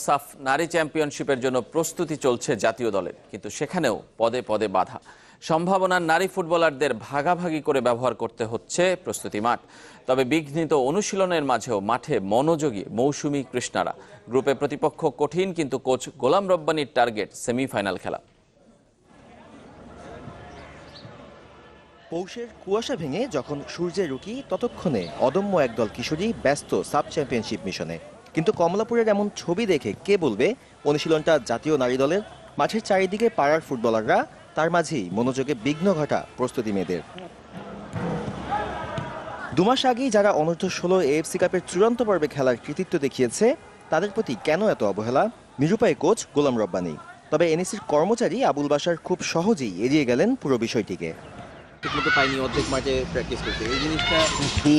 সাফ নারী চ্যাম্পিয়নশিপের জন্য প্রস্তুতি চলছে জাতীয় দলের, কিন্তু সেখানেও পদে পদে বাধা। সম্ভাবনার নারী ফুটবলারদের ভাগাভাগি করে ব্যবহার করতে হচ্ছে প্রস্তুতি মাঠ। তবে বিঘ্নিত অনুশীলনের মাঝেও মাঠে মনোযোগী মৌসুমী কৃষ্ণারা। গ্রুপে প্রতিপক্ষ কঠিন, কিন্তু কোচ গোলাম রব্বানীর টার্গেট সেমিফাইনাল খেলা। পৌষের কুয়াশা ভেঙে যখন সূর্যের রুকি, ততক্ষণে অদম্য একদল কিশোরী ব্যস্ত সাব চ্যাম্পিয়নশিপ মিশনে। কিন্তু কমলাপুরের এমন ছবি দেখে কে বলবে অনুশীলনটা জাতীয় নারী দলের? মাঠের চারিদিকে পাড়ার ফুটবলাররা, তার মাঝেই মনোযোগে বিঘ্ন ঘটা প্রস্তুতি মেয়েদের। 2 মাস আগেই যারা অনূর্ধ্ব-16 এএফসি কাপের চূড়ান্ত পর্বে খেলার কৃতিত্ব দেখিয়েছে, তাদের প্রতি কেন এত অবহেলা? নিরুপায় কোচ গোলাম রব্বানী। তবে এনএসির কর্মচারী আবুল বাশার খুব সহজেই এড়িয়ে গেলেন পুরো বিষয়টিকে। ঠিকমতো পাইনি, অর্ধেক মাঠে প্র্যাকটিস করতে, এই জিনিসটা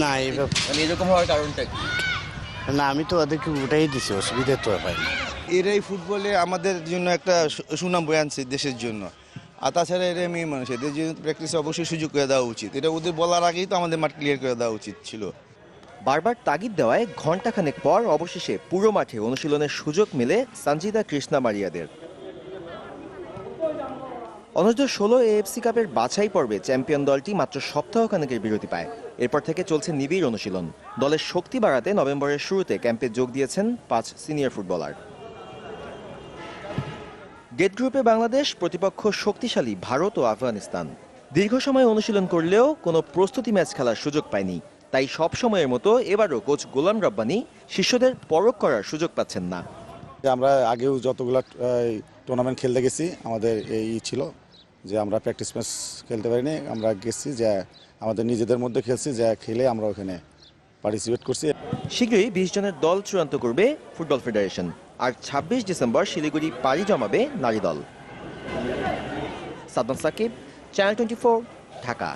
না মানে এরকম হওয়ার কারণটা কি? না, আমি তো ওদেরকে উঠাই দিছি, অসুবিধা তো পাইনি। এরাই ফুটবলে আমাদের জন্য একটা সুনাম বয়ে আনছে দেশের জন্য। আর তাছাড়া এরা মেয়ে মানুষ, এদের জন্য প্র্যাকটিসে অবশ্যই সুযোগ করে দেওয়া উচিত। এটা ওদের বলার আগেই তো আমাদের মাঠ ক্লিয়ার করে দেওয়া উচিত ছিল। বারবার তাগিদ দেওয়ায় ঘণ্টাখানেক পর অবশেষে পুরো মাঠে অনুশীলনের সুযোগ মেলে সঞ্জিদা কৃষ্ণা মারিয়াদের। অনূর্ধ্ব-16 এএফসি কাপের বাছাই পর্বে চ্যাম্পিয়ন দলটি মাত্র সপ্তাহখানেকের বিরতি পায়। এরপর থেকে চলছে নিবিড় অনুশীলন। দলের শক্তি বাড়াতে নভেম্বরের শুরুতে ক্যাম্পে যোগ দিয়েছেন 5 সিনিয়র ফুটবলার। ডেট গ্রুপে বাংলাদেশ, প্রতিপক্ষ শক্তিশালী ভারত ও আফগানিস্তান। দীর্ঘ সময় অনুশীলন করলেও কোনো প্রস্তুতি ম্যাচ খেলার সুযোগ পায়নি। তাই সব সময়ের মতো এবারও কোচ গোলাম রব্বানী শিষ্যদের পরখ করার সুযোগ পাচ্ছেন না। আমরা আগেও যতগুলো টুর্নামেন্ট খেলতে গেছি, আমাদের এই ছিল যে আমরা প্র্যাকটিস ম্যাচ খেলতে পারিনি। আমরা গেছি যে আমাদের নিজেদের মধ্যে খেলছি, যে খেলে আমরা ওখানে পার্টিসিপেট করছি। শীঘ্রই 20 জনের দল চূড়ান্ত করবে ফুটবল ফেডারেশন। আর 26 ডিসেম্বর শিলিগুড়ি পাড়ি জমাবে নারী দল। সাদমান সাকিব, চ্যানেল 24, ঢাকা।